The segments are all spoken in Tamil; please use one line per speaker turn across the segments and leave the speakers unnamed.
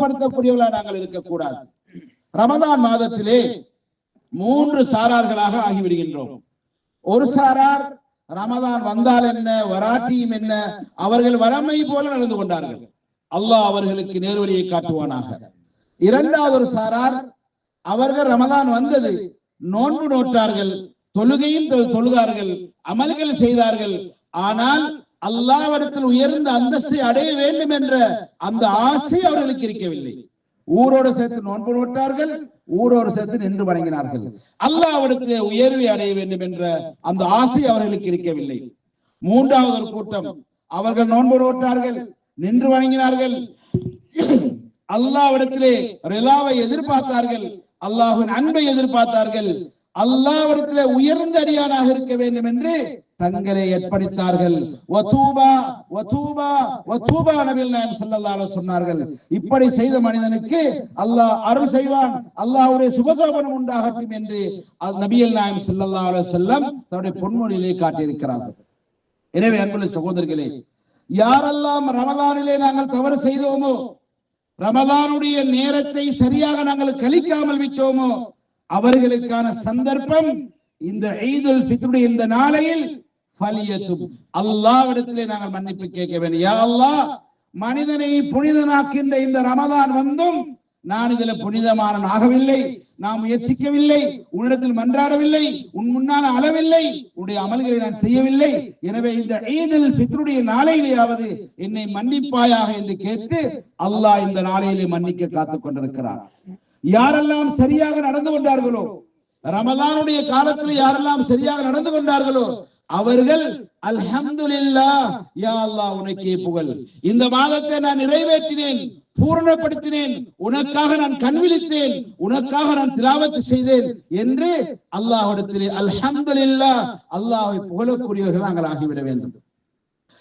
கோபப்படுத்தக்கூடியவர்களாக நாங்கள் இருக்கக்கூடாது. ரமதான் மாதத்திலே 3 சாரார்களாக ஆகிவிடுகின்றோம். ஒரு சாரார் ரமதான் வந்தால் என்ன வராட்டியும் என்ன அவர்கள் வளமை போல நடந்து கொண்டார்கள். அல்லாஹ் அவர்களுக்கு நேர்வழியை காட்டுவானாக. இரண்டாவது ஒரு சாரார் அவர்கள் ரமதான் வந்தது, நோன்பு நோட்டார்கள், தொழுகையும் தொழுதார்கள், அமல்கள் செய்தார்கள். ஆனால் அல்லாஹ்விடத்தில் உயர்ந்த அந்தஸ்தை அடைய வேண்டும் என்ற அந்த ஆசை அவர்களுக்கு இருக்கவில்லை. ஊரோடு சேர்த்து நோன்பு நோட்டார்கள், ஊரோடு சேர்த்து நின்று வணங்கினார்கள். அல்லாஹ்விடத்தில் உயர்வை அடைய வேண்டும் என்ற அந்த ஆசை அவர்களுக்கு இருக்கவில்லை. மூன்றாவது ஒரு கூட்டம், அவர்கள் நோன்பு நோட்டார்கள், நின்று வணங்கினார்கள், அல்லாஹ்விடத்திலே ரிலாவை எதிர்பார்த்தார்கள், அல்லாஹ்வின் அன்பை எதிர்பார்த்தார்கள், அல்லாஹ்விடத்திலே உயர்ந்த அடியானாக இருக்க வேண்டும் என்று தங்களை ஏற்படுத்தார்கள். வதூபா வதூபா வதூபா நபிகள் நாயகம் ஸல்லல்லாஹு அலைஹி சொன்னார்கள், இப்படி செய்த மனிதனுக்கு அல்லாஹ் அருள் செய்வான், அல்லாஹ்வுடைய சுபசோபனம் உண்டாகட்டும் என்று நபிகள் நாயகம் ஸல்லல்லாஹு அலைஹி வஸல்லம் தன்னுடைய பொன்மொழியிலே காட்டியிருக்கிறார்கள். எனவே அன்புள்ள சகோதரர்களே, யாரெல்லாம் ரமலானிலே நாங்கள் தவறு செய்தோமோ, ரமலானுடைய நேரத்தை சரியாக நாங்கள் கழிக்காமல் விட்டோமோ, அவர்களுக்கான சந்தர்ப்பம் இந்த ஈதுல் ஃபித்ருடைய இந்த நாளையில் அல்லாஹ்விடத்திலே நாங்கள் மன்னிப்பு கேட்க வேண்டும். யா அல்லாஹ், மனிதனை புனிதனாக்கின்ற இந்த ரமலான் வந்தும் நான் இதுல புனிதமான ஆகவில்லை, நாம் முயற்சிக்கவில்லை, உன்னிடத்தில் மன்றாடவில்லை, உன் முன்னால் அளவில்லை, உன்னுடைய அமல்களை நான் செய்யவில்லை. எனவே இந்த ஈதுல் ஃபித்ருடைய நாளையிலேயாவது என்னை மன்னிப்பாயாக என்று கேட்டு அல்லாஹ் இந்த நாளையிலே மன்னிக்க காத்துக் கொண்டிருக்கிறார். யாரெல்லாம் சரியாக நடந்து கொண்டார்களோ, ரமலானுடைய காலத்தில் யாரெல்லாம் சரியாக நடந்து கொண்டார்களோ அவர்கள் அல்ஹம்துலில்லாஹ், யா அல்லாஹ் உனக்கே புகழ், இந்த மாதத்தை நான் நிறைவேற்றினேன், பூரணப்படுத்தினேன், உனக்காக நான் கண்விழித்தேன், உனக்காக நான் திலாவத் செய்தேன் என்று அல்லாஹ்விடத்திலே அல்ஹம்துலில்லாஹ் அல்லாஹ்வை புகழக்கூடியவர்கள் நாங்கள் ஆகிவிட வேண்டும்.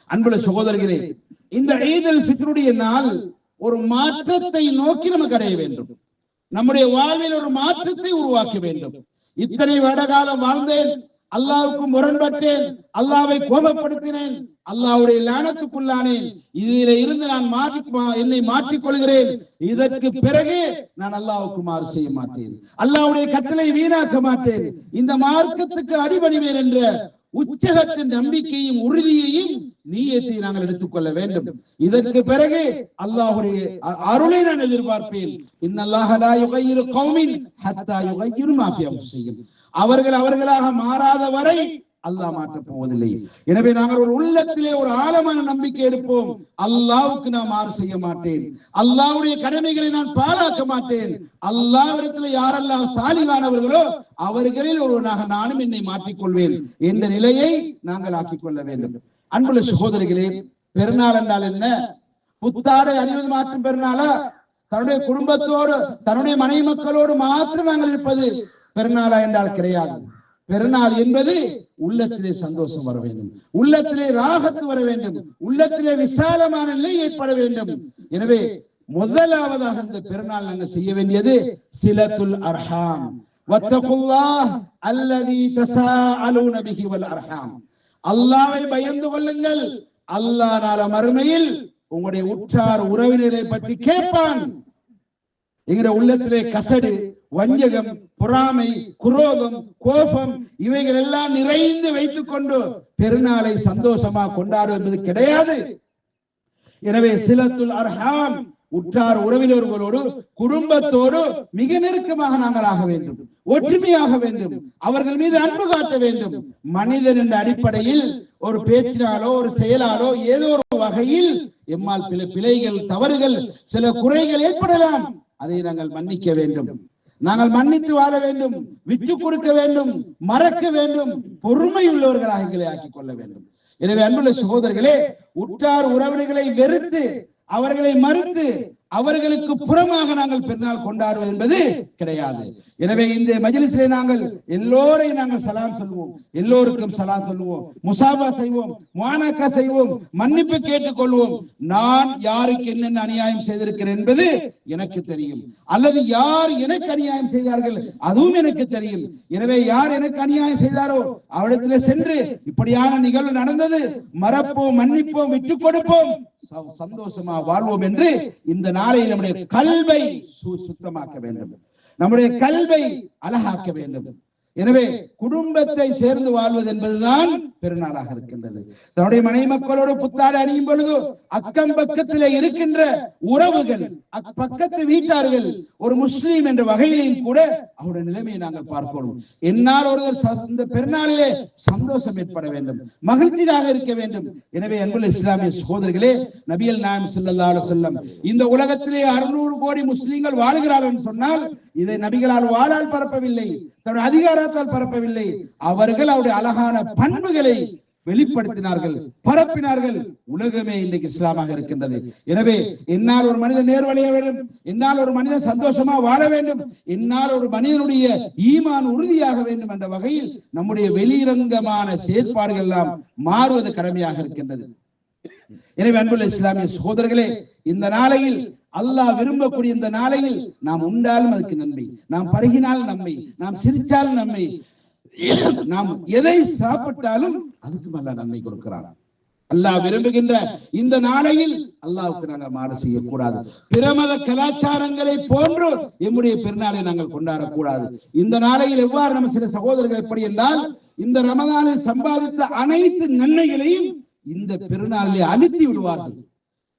அன்புள்ள சகோதரர்களே, இந்த ஈதுல் ஃபித்ருடைய நாள் ஒரு மாற்றத்தை நோக்கி நமக்கு அடைய வேண்டும். நம்முடைய வாழ்வில் ஒரு மாற்றத்தை உருவாக்க வேண்டும். இத்தனை வருடகாலம் வாழ்ந்தேன், அல்லாஹ்வுக்கு முரண்பட்டேன், அல்லாஹ்வை கோபப்படுத்தினேன், அல்லாஹ்வுடைய லானத்துக்குள்ளானேன், இதிலே இருந்து நான் என்னை மாற்றிக் கொள்கிறேன். இதற்கு பிறகு நான் அல்லாஹ்வுக்கு மாறு செய்ய மாட்டேன், அல்லாஹ்வுடைய கட்டளை வீணாக்க மாட்டேன், இந்த மார்க்கத்துக்கு அடிபணிவேன் என்ற உச்சகட்ட நம்பிக்கையும் உறுதியையும் நீயத்தை நாங்கள் எடுத்துக்கொள்ள வேண்டும். இதற்கு பிறகு அல்லாஹ்வுடைய அருளை நான் எதிர்பார்ப்பேன். இன்னல்லாஹ லா யுகையிரு கௌமின் ஹத்தா யுகையிரு மா ஃபி அன்ஃபுஸிஹிம். அவர்கள் அவர்களாக மாறாத வரை அல்லாஹ் மாற்றப் போவதில்லை. எனவே நாங்கள் ஒரு உள்ளத்திலே ஒரு ஆழமான நம்பிக்கை எடுப்போம். அல்லாஹ்வுக்கு நான் மாறு செய்ய மாட்டேன், அல்லாஹ்வுடைய கடமைகளை நான் பாழாக்க மாட்டேன், அல்லாஹ்விடத்தில் யாரெல்லாம் சாலிகானவர்களோ அவர்களில் ஒருவனாக நானும் என்னை மாற்றிக்கொள்வேன் என்ற நிலையை நாங்கள் ஆக்கிக் கொள்ள வேண்டும். அன்புள்ள சகோதரிகளே, பெருநாள் என்றால் என்ன? புத்தாடை அணிவது மாற்றும் பெருநாளா? தன்னுடைய குடும்பத்தோடு தன்னுடைய மனைவி மக்களோடு மாத்திரம் நாங்கள் இருப்பது பெருநாளா என்றால் கிடையாது. பெருநாள் என்பது உள்ளத்திலே சந்தோஷம் வர வேண்டும், உள்ளத்திலே ராகத்து வர வேண்டும், உள்ளத்திலே விசாலமான நிலை ஏற்பட வேண்டும். எனவே முதலாவதாக இந்த பெருநாள் நாங்கள் செய்ய வேண்டியது சிலத்துல் அர்ஹாம். வத்தகுல்லாஹ் அல்லதி தஸாஅலூன பிஹி வல் அர்ஹாம். அல்லாஹ்வை பயந்து கொள்ளுங்கள், அல்லாஹ் நாள மறுமையில் உங்களுடைய உற்றார் உறவினரை பற்றி கேட்பான். எங்களுடைய உள்ளத்திலே கசடு, வஞ்சகம், பொறாமை, குரோதம், கோபம் இவைகள் எல்லாம் நிறைந்து வைத்துக் கொண்டு பெருநாளை சந்தோஷமா கொண்டாடுவது கிடையாது. எனவே சிலத்துல் அர்ஹாம், உற்றார் உறவினர்களோடு குடும்பத்தோடு மிக நெருக்கமாக நாங்கள் ஆக வேண்டும், ஒற்றுமையாக வேண்டும், அவர்கள் மீது அன்பு காட்ட வேண்டும். மனிதன் என்ற அடிப்படையில் ஒரு பேச்சினாலோ ஒரு செயலாலோ ஏதோ ஒரு வகையில் எம்மால் பிழைகள், தவறுகள், சில குறைகள் ஏற்படலாம். அதை நாங்கள் மன்னிக்க வேண்டும், நாங்கள் மன்னித்து வாழ வேண்டும், விட்டு கொடுக்க வேண்டும், மறக்க வேண்டும், பொறுமை உள்ளவர்களாக எங்களை ஆக்கிக் கொள்ள வேண்டும். எனவே அன்புள்ள சகோதரர்களே, உற்றார் உறவினர்களை வெறுத்து அவர்களை மறுத்து அவர்களுக்கு புறமாக நாங்கள் பெருநாள் கொண்டாடுவது என்பது கிடையாது. எனவே இந்த மஜ்லிஸிலே நாங்கள் எல்லோரையும் நாங்கள் சலாம் சொல்வோம், எல்லோருக்கும் சலாம் சொல்வோம், முசாபா செய்வோம், முஆனகா செய்வோம், மன்னிப்பு கேட்டுக் கொள்வோம். நான் யாருக்கு என்னென்ன அநியாயம் செய்திருக்கிறேன் என்பது எனக்கு தெரியும், அல்லது யார் எனக்கு அநியாயம் செய்தார்கள் அதுவும் எனக்கு தெரியும். எனவே யார் எனக்கு அநியாயம் செய்தாரோ அவரிடத்தில் சென்று இப்படியான நிகழ்வு நடந்தது, மறப்போம், மன்னிப்போம், விட்டுக் கொடுப்போம், சந்தோஷமா வாழ்வோம் என்று இந்த நாளையில் நம்முடைய கல்வை சுத்தமாக்க வேண்டும், நம்முடைய கல்வை அழகாக்க வேண்டும். எனவே குடும்பத்தை சேர்ந்து வாழ்வது என்பதுதான் பெருநாளாக இருக்கின்றது. தன்னுடைய மனை மக்களோடு புத்தாடை அணியும் பொழுது அக்கம் பக்கத்திலே இருக்கின்ற உறவுகள், பக்கத்து வீட்டார்கள் ஒரு முஸ்லீம் என்ற வகையிலும் கூட அவருடைய நிலைமையை நாங்கள் பார்க்கிறோம். என்னால் ஒருவர் இந்த பெருநாளிலே சந்தோஷம் ஏற்பட வேண்டும், மகிழ்ச்சியாக இருக்க வேண்டும். எனவே அன்புள்ள இஸ்லாமிய சகோதரர்களே, நபிகள் நாயகம் ஸல்லல்லாஹு அலைஹி வஸல்லம் இந்த உலகத்திலே 600 கோடி முஸ்லீம்கள் வாழ்கிறார்கள் என்று சொன்னால் இதை நபிகளால் வாளால் பரப்பவில்லை, தன்னுடைய அதிகாரத்தால் பரப்பவில்லை. அவர்கள் அவருடைய அழகான பண்புகளை வெளிப்படுத்தினார்கள், பரப்பினார்கள். உலகமே இன்றைக்கு இஸ்லாமாக இருக்கின்றது. எனவே என்னால் ஒரு மனிதன் நேர்வழிய வேண்டும், என்னால் ஒரு மனிதன் சந்தோஷமா வாழ வேண்டும், என்னால் ஒரு மனிதனுடைய ஈமான் உறுதியாக வேண்டும் என்ற வகையில் நம்முடைய வெளிரங்கமான செயற்பாடுகள் எல்லாம் மாறுவது கடமையாக இருக்கின்றது. எனவே அன்புள்ள இஸ்லாமிய சகோதரர்களே, இந்த நாளையில் அல்லாஹ் விரும்பக்கூடிய இந்த நாளையில் நாம் உண்டாலும் அதுக்கு நன்மை, நாம் பருகினால் நன்மை, நாம் சிரித்தாலும் நன்மை, நாம் எதை சாப்பிட்டாலும் அதுக்கு நல்ல நன்மை கொடுக்கிறார். அல்லாஹ் விரும்புகின்ற இந்த நாளையில் அல்லாஹ்வுக்கு நாங்கள் மாறு செய்யக்கூடாது. பிரமத கலாச்சாரங்களை போன்று எம்முடைய பெருநாளை நாங்கள் கொண்டாடக்கூடாது. இந்த நாளையில் எவ்வாறு நம்ம சில சகோதரர்கள் எப்படி என்றால், இந்த ரமதானில் சம்பாதித்த அனைத்து நன்மைகளையும் இந்த பெருநாளிலே அழித்து விடுவார்கள்.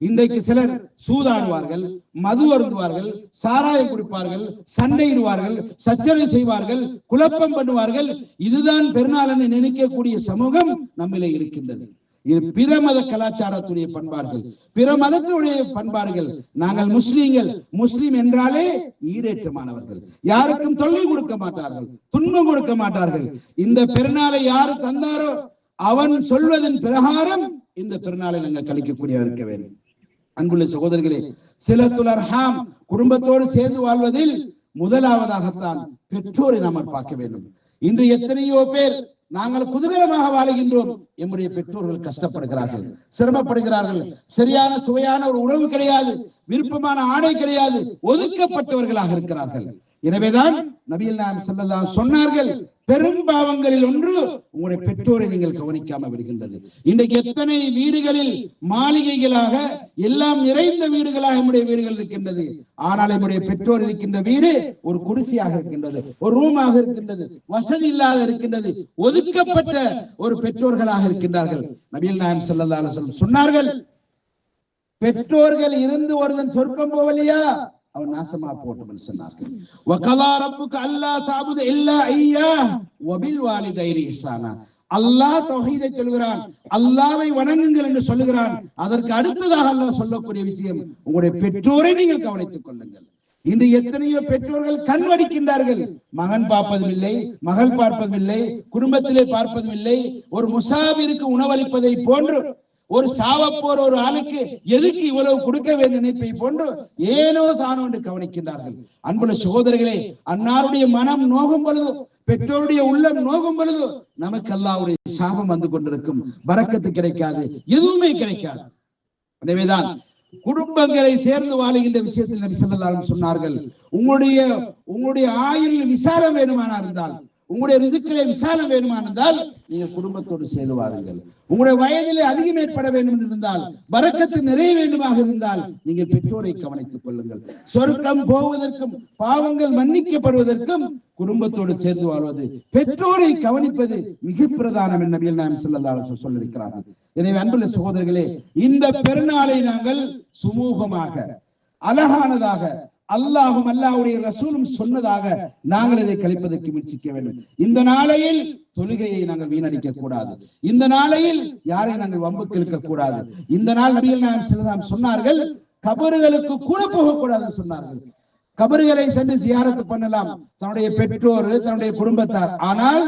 இன்றைக்கு சிலர் சூதாடுவார்கள், மது அருந்துவார்கள், சாராயம் குடிப்பார்கள், சண்டையிடுவார்கள், சச்சரவை செய்வார்கள், குழப்பம் பண்ணுவார்கள். இதுதான் பெருநாள் என்று நினைக்கக்கூடிய சமூகம் நம்மிலே இருக்கின்றது. இது பிற மத கலாச்சாரத்துடைய பண்பாடுகள், பிற மதத்துடைய பண்பாடுகள். நாங்கள் முஸ்லீம்கள், முஸ்லீம் என்றாலே ஈடேற்றமானவர்கள், யாருக்கும் தொல்லை கொடுக்க மாட்டார்கள், துன்பம் கொடுக்க மாட்டார்கள். இந்த பெருநாளை யாரு தந்தாரோ அவன் சொல்வதன் பிரகாரம் இந்த பெருநாளை நாங்கள் கழிக்கக்கூடியவர் இருக்க வேண்டும். அன்புள்ள சகோதரர்களே, சிலத்துல் அர்ஹாம் குடும்பத்தோடு சேர்ந்து வாழ்வதில் முதலாவதாகத்தான் பெற்றோரை நாம் பார்க்க வேண்டும். இன்று எத்தனையோ பேர் நாங்கள் குதூகலமாக வாழுகின்றோம், எம்முடைய பெற்றோர்கள் கஷ்டப்படுகிறார்கள், சிரமப்படுகிறார்கள். சரியான சுவையான ஒரு உணவு கிடையாது, விருப்பமான ஆடை கிடையாது, ஒதுக்கப்பட்டவர்களாக இருக்கிறார்கள். எனவேதான் நபிகள் நாயகம் ஸல்லல்லாஹு அலைஹி சொன்னார்கள், பெரும் பாவங்களில் ஒன்று உங்களுடைய பெற்றோரை நீங்கள் கவனிக்காம விடுகின்றது. இன்றைக்கு எத்தனை வீடுகளில் மாளிகைகளாக எல்லாம் நிறைந்த வீடுகளாக நம்முடைய வீடுகள் இருக்கின்றது. ஆனால் நம்முடைய பெற்றோர் இருக்கின்ற வீடு ஒரு குடிசையாக இருக்கின்றது, ஒரு ரூமாக இருக்கின்றது, வசதி இல்லாத இருக்கின்றது, ஒதுக்கப்பட்ட ஒரு பெற்றோர்களாக இருக்கின்றார்கள். நபிகள் நாயகம் ஸல்லல்லாஹு அலைஹி வஸல்லம் சொன்னார்கள், பெற்றோர்கள் இருந்து ஒருவன் சொர்க்கம் போவலையா அவன் நாசமா போட்டவன் சொன்னார்கள். வகலா ரப்புக அல்லா தஅபுது இல்லா இய்யாஹ் வபில் வாலிதைனி இஹ்சானா. அல்லாஹ் தௌஹீதை சொல்கிறான், அல்லாஹ்வை வணங்குங்கள் என்று சொல்லுகிறான். அதற்கு அடுத்ததாக அல்லாஹ் சொல்லக்கூடிய விஷயம், உங்களுடைய பெற்றோரை நீங்கள் கவனித்துக் கொள்ளுங்கள். இன்று எத்தனையோ பெற்றோர்கள் கண் வடிக்கின்றார்கள், மகன் பார்ப்பதும் இல்லை, மகள் பார்ப்பதும் இல்லை, குடும்பத்திலே பார்ப்பதும் இல்லை. ஒரு முசாபிருக்கு உணவளிப்பதை போன்று, ஒரு சாவப்போற ஒரு ஆளுக்கு எதுக்கு இவ்வளவு கொடுக்க வேண்டிய நினைப்பை போன்று ஏனோ தானோ என்று கவனிக்கின்றார்கள். அன்புள்ள சகோதரர்களே, அன்னாருடைய மனம் நோகும் பொழுது, பெற்றோருடைய உள்ளம் நோகும் பொழுது நமக்கு அல்லாஹ்வுடைய சாபம் வந்து கொண்டிருக்கும், பரக்கத்து கிடைக்காது, எதுவுமே கிடைக்காது. எனவேதான் குடும்பங்களை சேர்ந்து வாழுகின்ற விஷயத்தில் நபி ஸல்லல்லாஹு அலைஹி சொன்னார்கள், உங்களுடைய ஆயுள் விசாலம் வேணுமானா இருந்தால், உங்களுடைய ரிஸ்கிலே விசாலம் வேணுமானால் நீங்கள் குடும்பத்தோடு சேர்ந்து வாருங்கள். உங்களுடைய வயதிலே அதிகம் ஏற்பட வேண்டும் என்று இருந்தால், பரக்கத்து நிறைய வேண்டுமாக இருந்தால் நீங்கள் பெற்றோரை கவனித்துக் கொள்ளுங்கள். சொர்க்கம் போவதற்கும் பாவங்கள் மன்னிக்கப்படுவதற்கும் குடும்பத்தோடு சேர்ந்து வாழ்வது, பெற்றோரை கவனிப்பது மிக பிரதானம் என்று நபிகள் நாயகம் ஸல்லல்லாஹு அலைஹி வஸல்லம் சொல்லியிருக்கிறார்கள். எனவே அன்புள்ள சகோதரர்களே, இந்த பெருநாளை நாங்கள் சுமூகமாக, அழகானதாக, அல்லாஹும் அல்லாஹ்வுடைய ரசூலும் சொன்னதாக நாங்கள் இதை கழிப்பதற்கு முயற்சிக்க வேண்டும். இந்த நாளையில் தொழுகையை நாங்கள் வீணடிக்க கூடாது. இந்த நாளையில் யாரை நாங்கள் வம்புக்கு இழுக்க கூடாது. இந்த நாள் நபிகள் நாயகம் ஸல்லல்லாஹு அலைஹி சொன்னார்கள், கபறுகளுக்கு கூட போகக்கூடாது சொன்னார்கள். கபறுகளை சென்று ஜியாரத்து பண்ணலாம், தன்னுடைய பெற்றோர், தன்னுடைய குடும்பத்தார். ஆனால்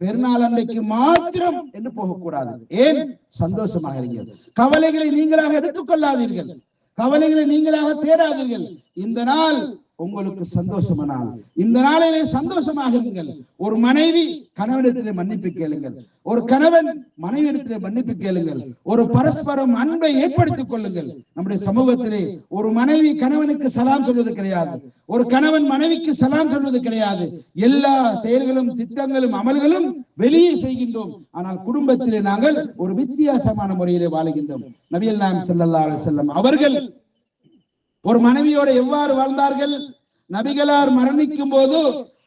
பெருநாள் அன்றைக்கு மாத்திரம் என்று போகக்கூடாது. ஏன்? சந்தோஷமாக இருங்கள், கவலைகளை நீங்களாக எடுத்துக் கொள்ளாதீர்கள், கவலைகளை நீங்களாக தேடாதீர்கள். இந்த நாள் உங்களுக்கு சந்தோஷமான நாள். இந்த நாளிலே சந்தோஷமாக இருங்கள். ஒரு மனைவி கணவனிடத்திலே மன்னிப்பு கேளுங்கள், ஒரு கணவன் மனைவியிடத்திலே மன்னிப்பு கேளுங்கள், ஒரு பரஸ்பரம் அன்பை ஏற்படுத்திக் கொள்ளுங்கள். நம்முடைய சமூகத்திலே ஒரு மனைவி கணவனுக்கு சலாம் சொல்வது கிடையாது, ஒரு கணவன் மனைவிக்கு சலாம் சொல்வது கிடையாது. எல்லா செயல்களும், திட்டங்களும், அமல்களும் வெளியே செய்கின்றோம். ஆனால் குடும்பத்திலே நாங்கள் ஒரு வித்தியாசமான முறையிலே வாழுகின்றோம். நபிகள் நாயகம் ஸல்லல்லாஹு அலைஹி வஸல்லம் அவர்கள் ஒரு மனைவியோடு எவ்வாறு வாழ்ந்தார்கள்? நபிகளார் மரணிக்கும் போது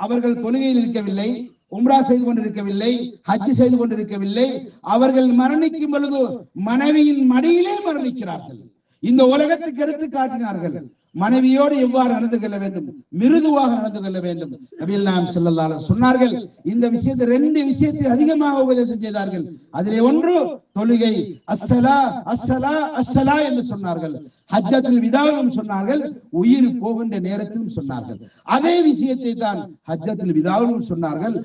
அவர்கள் தொழுகையில் இருக்கவில்லை, உம்ரா செய்து கொண்டிருக்கவில்லை, ஹஜ் செய்து கொண்டிருக்கவில்லை. அவர்கள் மரணிக்கும் பொழுது மனைவியின் மடியிலே மரணிக்கிறார்கள். இந்த உலகத்துக்கு எடுத்து காட்டினார்கள் மனைவியோடு எவ்வாறு நடந்து கொள்ள வேண்டும், மிருதுவாக நடந்து கொள்ள வேண்டும். நபிகள் நாயகம் ஸல்லல்லாஹு அலைஹி வஸல்லம் சொன்னார்கள். இந்த விஷயத்தை 2 விஷயத்தை அதிகமாக உபதேசம் செய்தார்கள். அதிலே ஒன்று தொழுகை, அஸ்ஸலா அஸ்ஸலா அஸ்ஸலா என்று சொன்னார்கள். ஹஜ்ஜத்துல் விதாவிலும் சொன்னார்கள், உயிர் போகின்ற நேரத்திலும் சொன்னார்கள். அதே விஷயத்தை தான் ஹஜ்ஜத்துல் விதாவிலும் சொன்னார்கள்,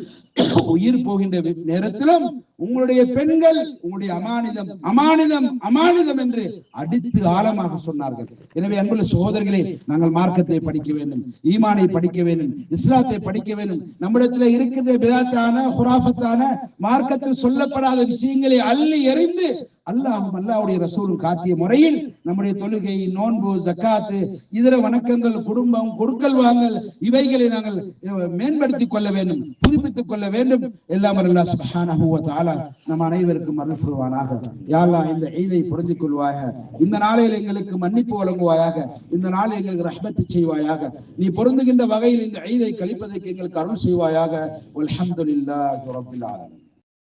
உயிர் போகின்ற நேரத்திலும் உங்களுடைய பெண்கள் உங்களுடைய அமானிதம் அமானிதம் அமானிதம் என்று அடித்து ஆழமாக சொன்னார்கள். எனவே அன்புள்ள சகோதரர்களே, நாங்கள் மார்க்கத்தை படிக்க வேண்டும், ஈமானை படிக்க வேண்டும், இஸ்லாத்தை படிக்க வேண்டும். நம்மிடத்தில் இருக்கிற பிதாத்தான குராஃபத்தான மார்க்கத்தில் சொல்லப்படாத விஷயங்களை அள்ளி எறிந்து அல்லாஹ்வும் அல்லாஹ்வுடைய ரசூலும் காட்டிய முறையில் நம்முடைய தொழுகை, நோன்பு, ஜக்காத்து, இதர வணக்கங்கள், குடும்பம், கொடுக்கல் வாங்கல், இவைகளை நாங்கள் மேம்படுத்திக் கொள்ள வேண்டும், புதுப்பித்துக் கொள்ள வேண்டும். எல்லாம் அல்லாஹ் சுப்ஹானஹு வ தஆலா நம் அனைவருக்கும் அருள் புரிவானாக. யா அல்லாஹ், இந்த ஈதை புரிந்து கொள்வாயாக, இந்த நாளில் எங்களுக்கு மன்னிப்பு வழங்குவாயாக, இந்த நாளில் எங்களுக்கு ரஹ்மத் செய்வாயாக, நீ பொருந்துகின்ற வகையில் இந்த ஈதை கழிப்பதற்கு எங்களுக்கு அருள் செய்வாயாக. வல்ஹம்துலில்லாஹி ரப்பில் ஆலமீன்.